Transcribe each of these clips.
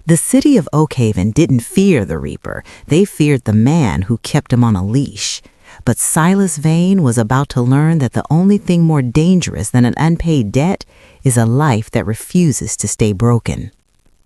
The city of Oakhaven didn't fear the Reaper. They feared the man who kept him on a leash. But Silas Vane was about to learn that the only thing more dangerous than an unpaid debt is a life that refuses to stay broken.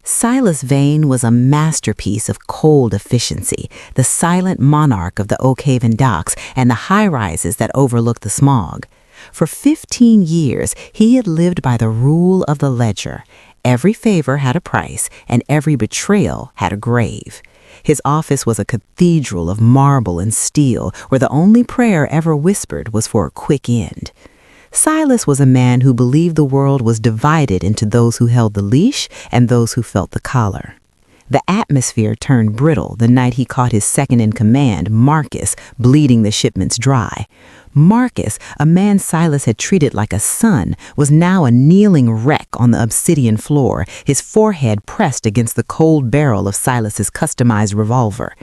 Silas Vane was a masterpiece of cold efficiency, the silent monarch of the Oakhaven docks and the high-rises that overlook the smog. For 15 years, he had lived by the rule of the ledger. Every favor had a price, and every betrayal had a grave. His office was a cathedral of marble and steel, where the only prayer ever whispered was for a quick end. Silas was a man who believed the world was divided into those who held the leash and those who felt the collar. The atmosphere turned brittle the night he caught his second-in-command, Marcus, bleeding the shipments dry. Marcus, a man Silas had treated like a son, was now a kneeling wreck on the obsidian floor, his forehead pressed against the cold barrel of Silas's customized revolver.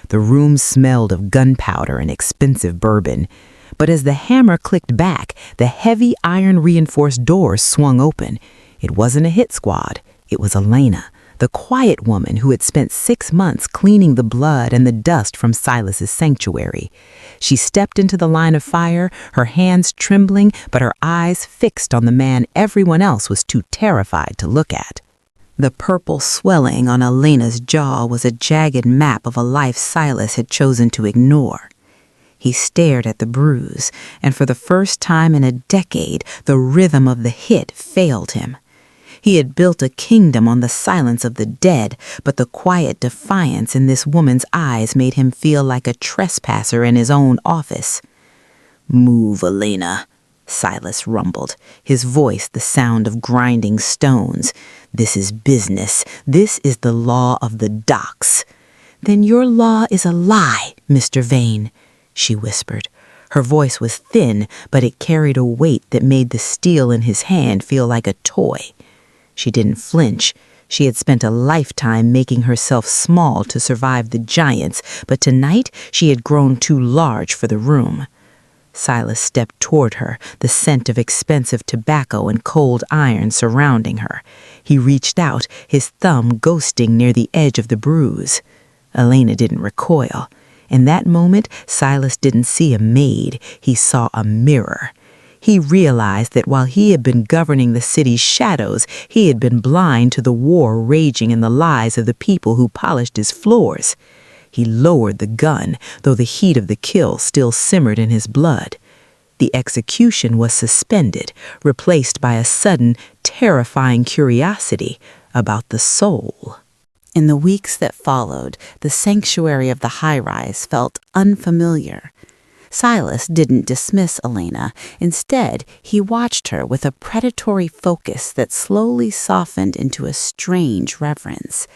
The room smelled of gunpowder and expensive bourbon. But as the hammer clicked back, the heavy iron-reinforced doors swung open. It wasn't a hit squad. It was Elena, the quiet woman who had spent 6 months cleaning the blood and the dust from Silas's sanctuary. She stepped into the line of fire, her hands trembling, but her eyes fixed on the man everyone else was too terrified to look at. The purple swelling on Elena's jaw was a jagged map of a life Silas had chosen to ignore. He stared at the bruise, and for the first time in a decade, the rhythm of the hit failed him. He had built a kingdom on the silence of the dead, but the quiet defiance in this woman's eyes made him feel like a trespasser in his own office. "Move, Elena," Silas rumbled, his voice the sound of grinding stones. "This is business. This is the law of the docks." "Then your law is a lie, Mr. Vane," she whispered. Her voice was thin, but it carried a weight that made the steel in his hand feel like a toy. She didn't flinch. She had spent a lifetime making herself small to survive the giants, but tonight she had grown too large for the room. Silas stepped toward her, the scent of expensive tobacco and cold iron surrounding her. He reached out, his thumb ghosting near the edge of the bruise. Elena didn't recoil. In that moment, Silas didn't see a maid. He saw a mirror. He realized that while he had been governing the city's shadows, he had been blind to the war raging in the lives of the people who polished his floors. He lowered the gun, though the heat of the kill still simmered in his blood. The execution was suspended, replaced by a sudden, terrifying curiosity about the soul. In the weeks that followed, the sanctuary of the high-rise felt unfamiliar. Silas didn't dismiss Elena. Instead, he watched her with a predatory focus that slowly softened into a strange reverence.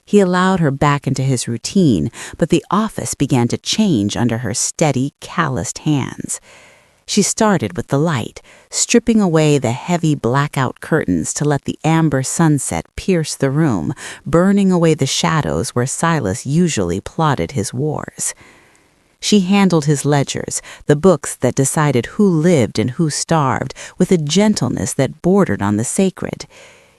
He allowed her back into his routine, but the office began to change under her steady, calloused hands. She started with the light, stripping away the heavy blackout curtains to let the amber sunset pierce the room, burning away the shadows where Silas usually plotted his wars. She handled his ledgers, the books that decided who lived and who starved, with a gentleness that bordered on the sacred.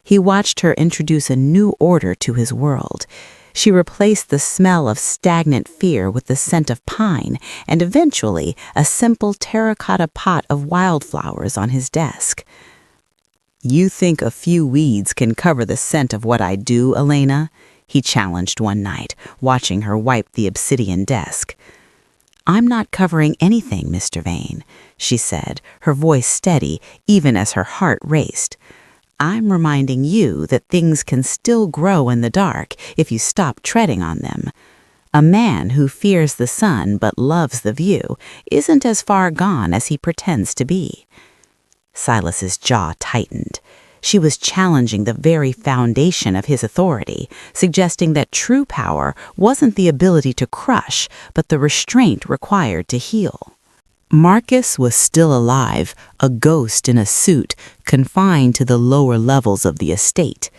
He watched her introduce a new order to his world. She replaced the smell of stagnant fear with the scent of pine, and eventually a simple terracotta pot of wildflowers on his desk. "You think a few weeds can cover the scent of what I do, Elena?" he challenged one night, watching her wipe the obsidian desk. "I'm not covering anything, Mr. Vane," she said, her voice steady even as her heart raced. "I'm reminding you that things can still grow in the dark if you stop treading on them. A man who fears the sun but loves the view isn't as far gone as he pretends to be." Silas's jaw tightened. She was challenging the very foundation of his authority, suggesting that true power wasn't the ability to crush, but the restraint required to heal. Marcus was still alive, a ghost in a suit, confined to the lower levels of the estate.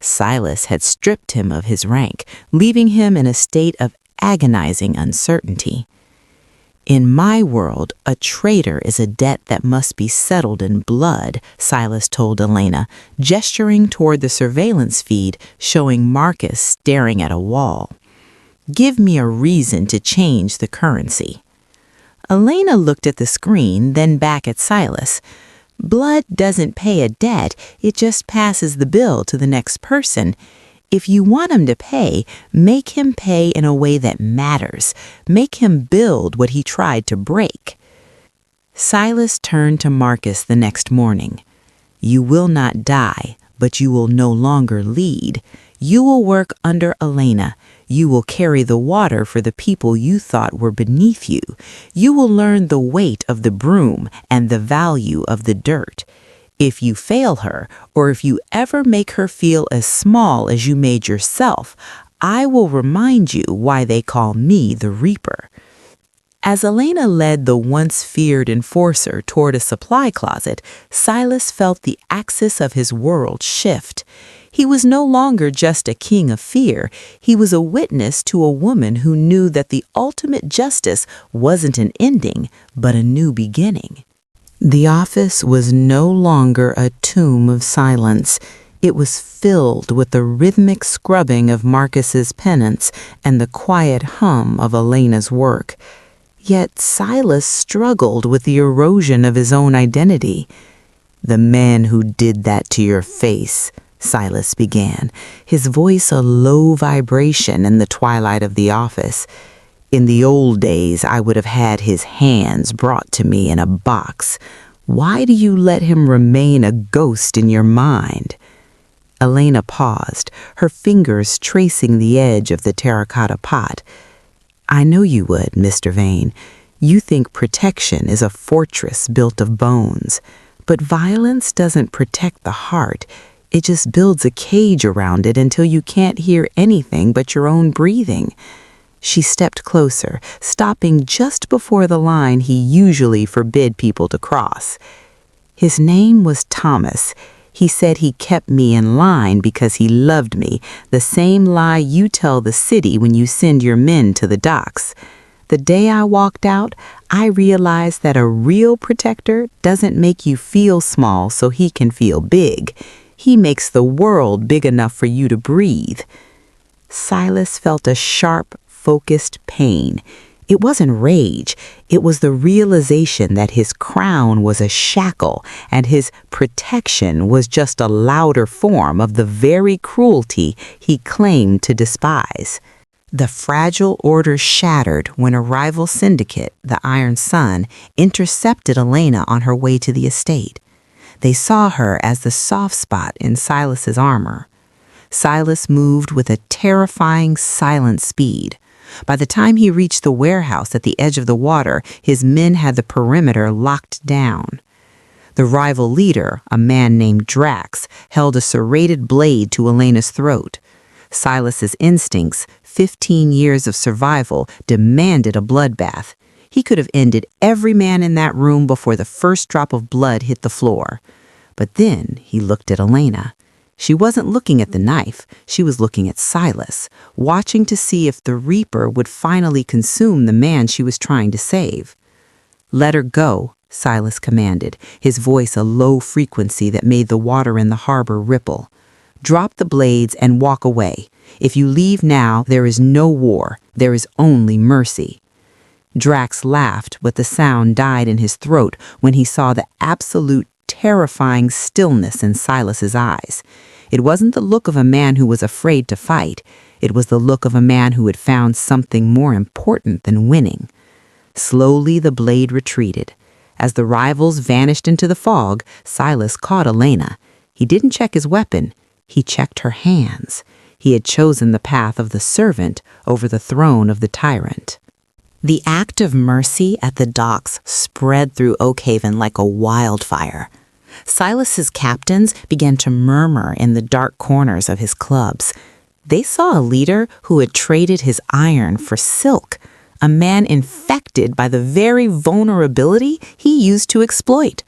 Silas had stripped him of his rank, leaving him in a state of agonizing uncertainty. In my world, a traitor is a debt that must be settled in blood, Silas told Elena, gesturing toward the surveillance feed showing Marcus staring at a wall. Give me a reason to change the currency. Elena looked at the screen, then back at Silas. Blood doesn't pay a debt, it just passes the bill to the next person. If you want him to pay, make him pay in a way that matters. Make him build what he tried to break. Silas turned to Marcus the next morning. You will not die, but you will no longer lead. You will work under Elena. You will carry the water for the people you thought were beneath you. You will learn the weight of the broom and the value of the dirt. If you fail her, or if you ever make her feel as small as you made yourself, I will remind you why they call me the Reaper. As Elena led the once feared enforcer toward a supply closet, Silas felt the axis of his world shift. He was no longer just a king of fear. He was a witness to a woman who knew that the ultimate justice wasn't an ending, but a new beginning. The office was no longer a tomb of silence. It was filled with the rhythmic scrubbing of Marcus's penance and the quiet hum of Elena's work. Yet Silas struggled with the erosion of his own identity. The man who did that to your face, Silas began, his voice a low vibration in the twilight of the office. In the old days, I would have had his hands brought to me in a box. Why do you let him remain a ghost in your mind? Elena paused, her fingers tracing the edge of the terracotta pot. I know you would, Mr. Vane. You think protection is a fortress built of bones. But violence doesn't protect the heart. It just builds a cage around it until you can't hear anything but your own breathing. She stepped closer, stopping just before the line he usually forbid people to cross. His name was Thomas. He said he kept me in line because he loved me, the same lie you tell the city when you send your men to the docks. The day I walked out, I realized that a real protector doesn't make you feel small so he can feel big. He makes the world big enough for you to breathe. Silas felt a sharp, focused pain. It wasn't rage. It was the realization that his crown was a shackle and his protection was just a louder form of the very cruelty he claimed to despise. The fragile order shattered when a rival syndicate, the Iron Sun, intercepted Elena on her way to the estate. They saw her as the soft spot in Silas's armor. Silas moved with a terrifying, silent speed. By the time he reached the warehouse at the edge of the water, his men had the perimeter locked down. The rival leader, a man named Drax, held a serrated blade to Elena's throat. Silas's instincts, 15 years of survival, demanded a bloodbath. He could have ended every man in that room before the first drop of blood hit the floor. But then he looked at Elena. She wasn't looking at the knife. She was looking at Silas, watching to see if the Reaper would finally consume the man she was trying to save. Let her go, Silas commanded, his voice a low frequency that made the water in the harbor ripple. Drop the blades and walk away. If you leave now, there is no war. There is only mercy. Drax laughed, but the sound died in his throat when he saw the absolute terrifying stillness in Silas's eyes. It wasn't the look of a man who was afraid to fight. It was the look of a man who had found something more important than winning. Slowly the blade retreated. As the rivals vanished into the fog, Silas caught Elena. He didn't check his weapon. He checked her hands. He had chosen the path of the servant over the throne of the tyrant. The act of mercy at the docks spread through Oakhaven like a wildfire. Silas's captains began to murmur in the dark corners of his clubs. They saw a leader who had traded his iron for silk, a man infected by the very vulnerability he used to exploit.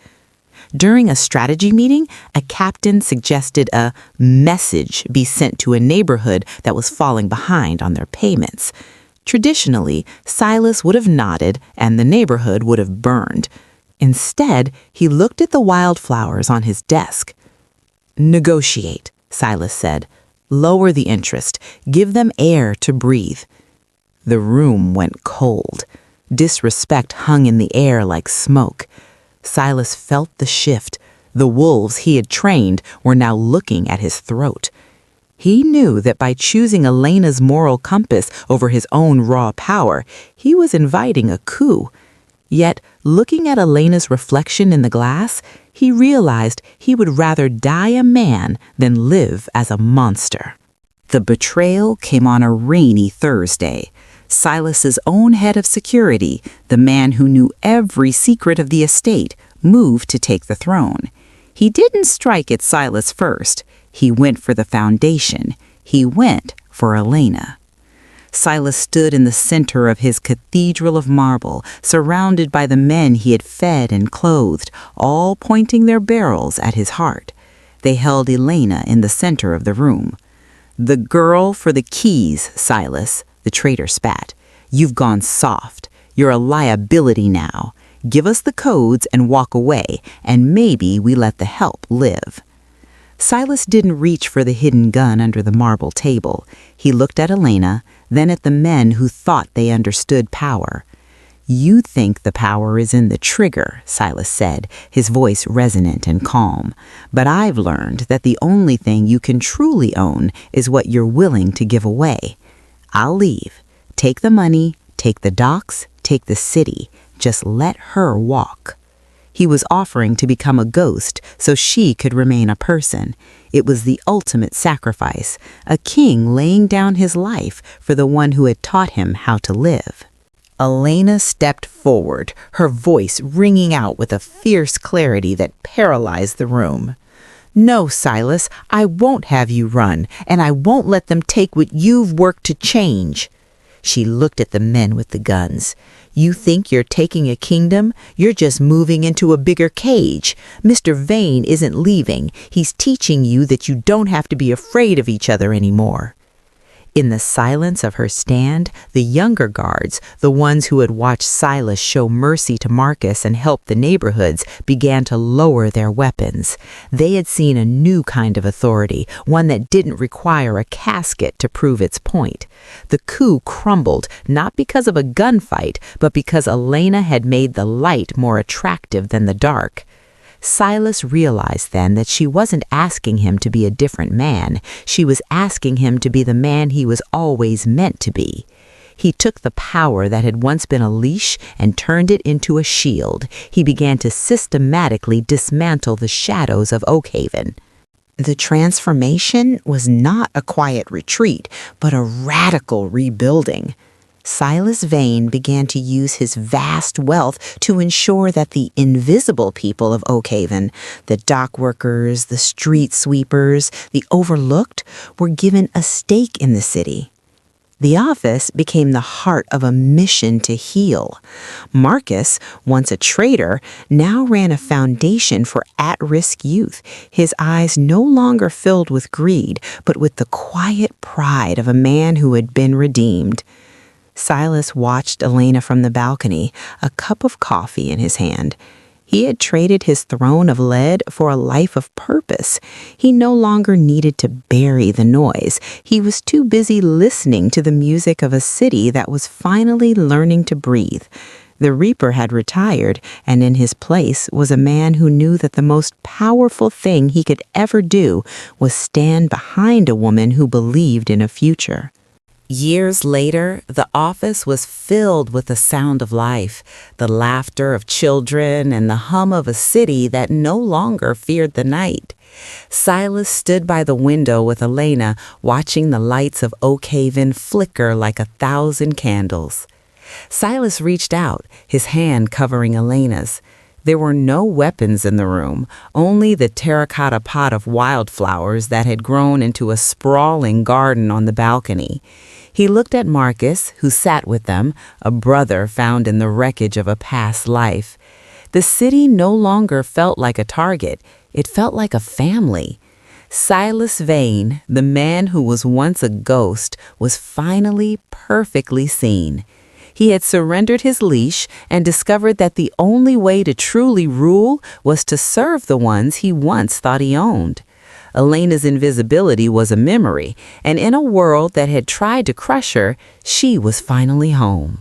During a strategy meeting, a captain suggested a message be sent to a neighborhood that was falling behind on their payments. Traditionally, Silas would have nodded and the neighborhood would have burned. Instead, he looked at the wildflowers on his desk. "Negotiate," Silas said. "Lower the interest. Give them air to breathe." The room went cold. Disrespect hung in the air like smoke. Silas felt the shift. The wolves he had trained were now looking at his throat. He knew that by choosing Elena's moral compass over his own raw power, he was inviting a coup. Yet, looking at Elena's reflection in the glass, he realized he would rather die a man than live as a monster. The betrayal came on a rainy Thursday. Silas's own head of security, the man who knew every secret of the estate, moved to take the throne. He didn't strike at Silas first. He went for the foundation. He went for Elena. Silas stood in the center of his cathedral of marble, surrounded by the men he had fed and clothed, all pointing their barrels at his heart. They held Elena in the center of the room. "The girl for the keys, Silas," the traitor spat. "You've gone soft. You're a liability now. Give us the codes and walk away, and maybe we let the help live." Silas didn't reach for the hidden gun under the marble table. He looked at Elena, then at the men who thought they understood power. "You think the power is in the trigger," Silas said, his voice resonant and calm. "But I've learned that the only thing you can truly own is what you're willing to give away. I'll leave. Take the money, take the docks, take the city. Just let her walk." He was offering to become a ghost so she could remain a person. It was the ultimate sacrifice, a king laying down his life for the one who had taught him how to live. Elena stepped forward, her voice ringing out with a fierce clarity that paralyzed the room. "No, Silas, I won't have you run, and I won't let them take what you've worked to change." She looked at the men with the guns. "You think you're taking a kingdom? You're just moving into a bigger cage. Mr. Vane isn't leaving. He's teaching you that you don't have to be afraid of each other anymore." In the silence of her stand, the younger guards, the ones who had watched Silas show mercy to Marcus and help the neighborhoods, began to lower their weapons. They had seen a new kind of authority, one that didn't require a casket to prove its point. The coup crumbled, not because of a gunfight, but because Elena had made the light more attractive than the dark. Silas realized then that she wasn't asking him to be a different man. She was asking him to be the man he was always meant to be. He took the power that had once been a leash and turned it into a shield. He began to systematically dismantle the shadows of Oakhaven. The transformation was not a quiet retreat, but a radical rebuilding. Silas Vane began to use his vast wealth to ensure that the invisible people of Oakhaven, the dock workers, the street sweepers, the overlooked, were given a stake in the city. The office became the heart of a mission to heal. Marcus, once a traitor, now ran a foundation for at-risk youth, his eyes no longer filled with greed, but with the quiet pride of a man who had been redeemed. Silas watched Elena from the balcony, a cup of coffee in his hand. He had traded his throne of lead for a life of purpose. He no longer needed to bury the noise. He was too busy listening to the music of a city that was finally learning to breathe. The Reaper had retired, and in his place was a man who knew that the most powerful thing he could ever do was stand behind a woman who believed in a future. Years later, the office was filled with the sound of life, the laughter of children, and the hum of a city that no longer feared the night. Silas stood by the window with Elena, watching the lights of Oakhaven flicker like 1,000 candles. Silas reached out, his hand covering Elena's. There were no weapons in the room, only the terracotta pot of wildflowers that had grown into a sprawling garden on the balcony. He looked at Marcus, who sat with them, a brother found in the wreckage of a past life. The city no longer felt like a target. It felt like a family. Silas Vane, the man who was once a ghost, was finally perfectly seen. He had surrendered his leash and discovered that the only way to truly rule was to serve the ones he once thought he owned. Elena's invisibility was a memory, and in a world that had tried to crush her, she was finally home.